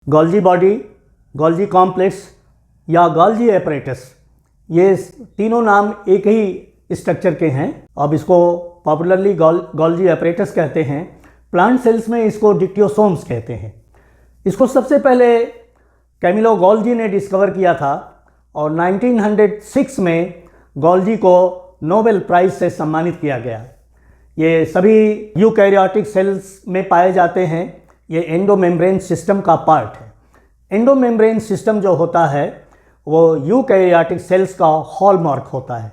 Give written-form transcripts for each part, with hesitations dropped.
Golgi body, Golgi complex या Golgi apparatus, ये तीनों नाम एक ही स्ट्रक्चर के हैं। अब इसको पॉपुलरली गोल्जी एपरेटस कहते हैं। प्लांट सेल्स में इसको डिक्टियोसोम्स कहते हैं। इसको सबसे पहले कैमिलो गोल्जी ने डिस्कवर किया था और 1906 में गोल्जी को नोबेल प्राइज से सम्मानित किया गया। ये सभी यूकैरियोटिक सेल्स में पाए जाते हैं। ये एंडोमेम्ब्रेन सिस्टम का पार्ट है। एंडोमेम्ब्रेन सिस्टम जो होता है वो यूकैरियोटिक सेल्स का हॉलमार्क होता है।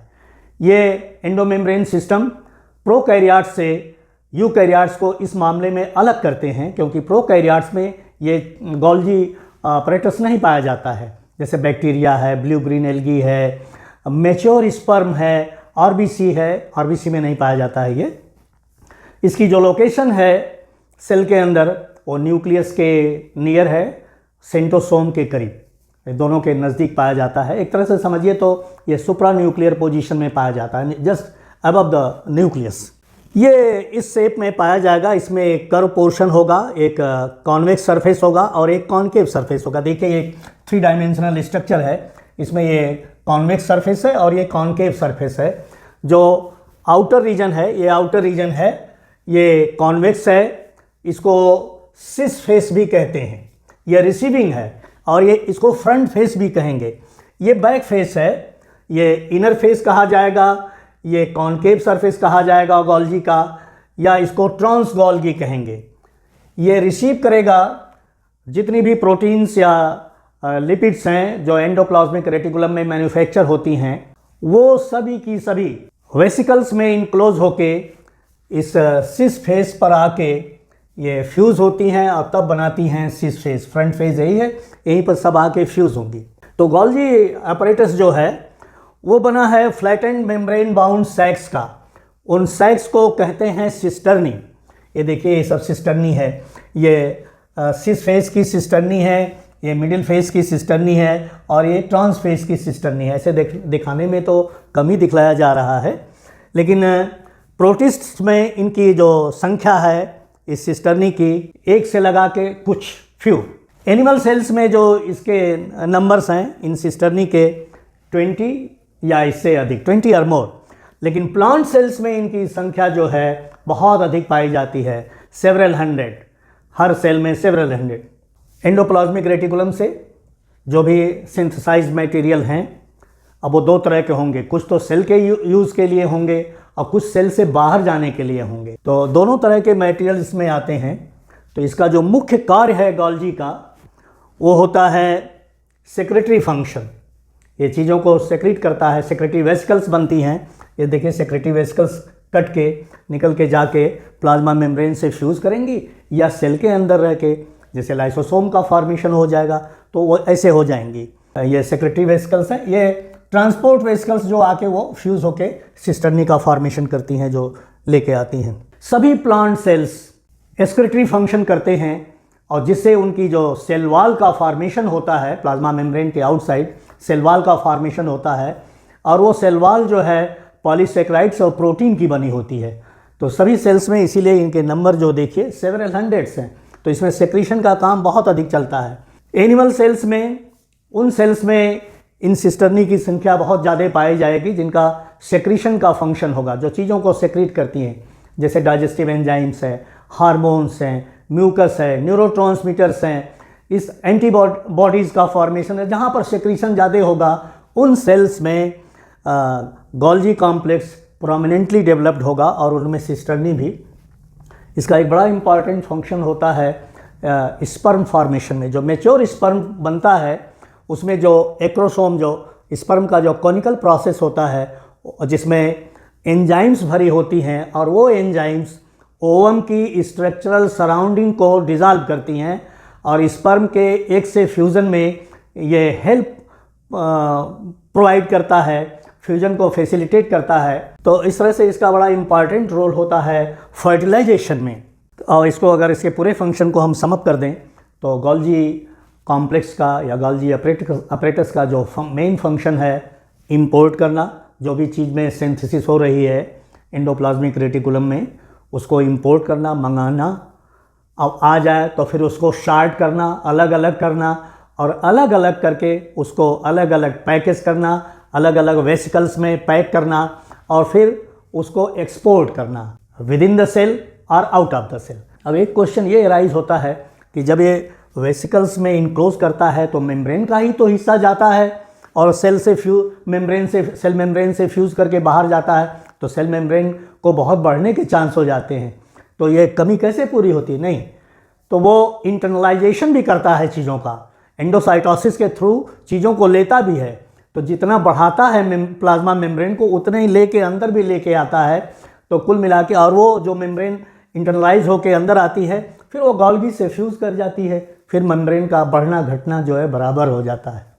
ये एंडोमेम्ब्रेन सिस्टम प्रोकैरियोट्स से यूकैरियोट्स को इस मामले में अलग करते हैं, क्योंकि प्रोकैरियोट्स में ये गोल्जी एपरेटस नहीं पाया जाता है। जैसे बैक्टीरिया है, ब्लू ग्रीन एल्गी है, मैच्योर स्पर्म है, आरबीसी है, आरबीसी में नहीं पाया जाता है ये। इसकी जो लोकेशन है सेल के अंदर वो न्यूक्लियस के नियर है, सेंट्रोसोम के करीब, दोनों के नज़दीक पाया जाता है। एक तरह से समझिए तो ये सुप्रा न्यूक्लियर पोजीशन में पाया जाता है, जस्ट अबव द न्यूक्लियस। ये इस शेप में पाया जाएगा। इसमें एक कर्व पोर्शन होगा, एक कॉन्वेक्स सरफेस होगा और एक कॉन्केव सरफेस होगा। देखिए एक 3 डायमेंशनल स्ट्रक्चर है। इसमें ये कॉन्वेक्स सरफेस है और ये कॉन्केव सरफेस है। जो आउटर रीजन है, ये आउटर रीजन है, ये कॉन्वेक्स है। इसको सिस फेस भी कहते हैं। ये रिसीविंग है और ये इसको फ्रंट फेस भी कहेंगे। ये बैक फेस है, ये इनर फेस कहा जाएगा, ये कॉन्केव सरफेस कहा जाएगा गोल्जी का, या इसको ट्रांस गोल्गी कहेंगे। ये रिसीव करेगा जितनी भी प्रोटीन्स या लिपिड्स हैं जो एंडोप्लाज्मिक रेटिकुलम में मैन्युफैक्चर होती हैं, वो सभी की सभी वेसिकल्स में इनक्लोज होके इस सिस फेस पर आके ये फ्यूज़ होती हैं और तब बनाती हैं सिस फेस। फ्रंट फेस यही है, यहीं पर सब आके फ्यूज़ होंगी। तो गोल्जी एपरेटस जो है वो बना है फ्लैटेंड मेम्ब्रेन बाउंड सैक्स का। उन सैक्स को कहते हैं सिस्टर्नी। ये देखिए ये सब सिस्टर्नी है। ये सिस फेस की सिस्टर्नी है, ये मिडिल फेस की सिस्टर्नी है और ये ट्रांस फेस की सिस्टर्नी है। ऐसे दिखाने में तो कम ही दिखलाया जा रहा है, लेकिन प्रोटिस्ट्स में इनकी जो संख्या है इस सिस्टर्नी की, एक से लगा के कुछ फ्यू। एनिमल सेल्स में जो इसके नंबर्स हैं इन सिस्टर्नी के 20 या इससे अधिक, 20 और मोर। लेकिन प्लांट सेल्स में इनकी संख्या जो है बहुत अधिक पाई जाती है, सेवरल हंड्रेड, हर सेल में सेवरल हंड्रेड। एंडोप्लाज्मिक रेटिकुलम से जो भी सिंथेसाइज्ड मटेरियल हैं, अब वो 2 तरह के होंगे, कुछ तो सेल के यूज़ के लिए होंगे और कुछ सेल से बाहर जाने के लिए होंगे। तो दोनों तरह के मटेरियल इसमें आते हैं। तो इसका जो मुख्य कार्य है गोल्जी का, वो होता है सेक्रेटरी फंक्शन। ये चीज़ों को सेक्रेट करता है, सेक्रेटरी वेसिकल्स बनती हैं। ये देखिए सेक्रेटरी वेसिकल्स कट के निकल के जाके प्लाज्मा मेम्ब्रेन से फ्यूज़ करेंगी या सेल के अंदर रह के, जैसे लाइसोसोम का फॉर्मेशन हो जाएगा तो वो ऐसे हो जाएंगी। ये सेक्रेटरी वेसिकल्स हैं। ये ट्रांसपोर्ट वेसिकल्स जो आके वो फ्यूज़ होके सिस्टर्नी का फॉर्मेशन करती हैं, जो लेके आती हैं। सभी प्लांट सेल्स एक्सक्रीटरी फंक्शन करते हैं और जिससे उनकी जो सेल वॉल का फॉर्मेशन होता है, प्लाज्मा मेम्ब्रेन के आउटसाइड सेल वॉल का फॉर्मेशन होता है और वो सेल वॉल जो है पॉलीसेकेराइड्स और प्रोटीन की बनी होती है। तो सभी सेल्स में इसीलिए इनके नंबर जो देखिए सेवरल हंड्रेड्स हैं। तो इसमें सेक्रीशन का काम बहुत अधिक चलता है। एनिमल सेल्स में, उन सेल्स में इन सिस्टर्नी की संख्या बहुत ज़्यादा पाई जाएगी जिनका सेक्रीशन का फंक्शन होगा, जो चीज़ों को सेक्रीट करती हैं, जैसे डाइजेस्टिव एंजाइम्स हैं, हार्मोन्स हैं, म्यूकस है, न्यूरोट्रांसमीटर्स हैं। इस एंटीबॉडीज़ का फॉर्मेशन है। जहाँ पर सेक्रीशन ज़्यादा होगा उन सेल्स में गोल्जी कॉम्प्लेक्स प्रोमिनेंटली डेवलप्ड होगा और उनमें सिस्टर्नी भी। इसका एक बड़ा इम्पॉर्टेंट फंक्शन होता है स्पर्म फॉर्मेशन में। जो मैच्योर स्पर्म बनता है उसमें जो एक्रोसोम, जो स्पर्म का जो कॉनिकल प्रोसेस होता है जिसमें एंजाइम्स भरी होती हैं और वो एंजाइम्स ओवम की स्ट्रक्चरल सराउंडिंग को डिज़ाल्व करती हैं और स्पर्म के एक से फ्यूज़न में ये हेल्प प्रोवाइड करता है, फ्यूजन को फैसिलिटेट करता है। तो इस तरह से इसका बड़ा इम्पॉर्टेंट रोल होता है फर्टिलाइजेशन में। और इसको अगर इसके पूरे फंक्शन को हम समअप कर दें तो गोल्जी कॉम्प्लेक्स का या गोल्जी अपरेटस का जो मेन फंक्शन है इंपोर्ट करना, जो भी चीज़ में सिंथेसिस हो रही है एंडोप्लाज्मिक रेटिकुलम में उसको इंपोर्ट करना, मंगाना, अब आ जाए तो फिर उसको शार्ट करना, अलग अलग करना, और अलग अलग करके उसको अलग अलग पैकेज करना, अलग अलग वेसिकल्स में पैक करना, और फिर उसको एक्सपोर्ट करना विद इन द सेल और आउट ऑफ द सेल। अब एक क्वेश्चन ये अराइज होता है कि जब ये वेसिकल्स में इनक्लोज करता है तो मेम्ब्रेन का ही तो हिस्सा जाता है, और सेल मेम्ब्रेन से फ्यूज़ करके बाहर जाता है, तो सेल मेम्ब्रेन को बहुत बढ़ने के चांस हो जाते हैं। तो ये कमी कैसे पूरी होती है? नहीं, तो वो इंटरनलाइजेशन भी करता है चीज़ों का, एंडोसाइटोसिस के थ्रू चीज़ों को लेता भी है। तो जितना बढ़ाता है प्लाज्मा मेम्ब्रेन को, उतने ही लेके अंदर भी लेके आता है। तो कुल मिला के, और वो जो मेम्ब्रेन इंटरनलाइज होके अंदर आती है, फिर वो गोल्गी से फ्यूज़ कर जाती है, फिर मेम्ब्रेन का बढ़ना घटना जो है बराबर हो जाता है।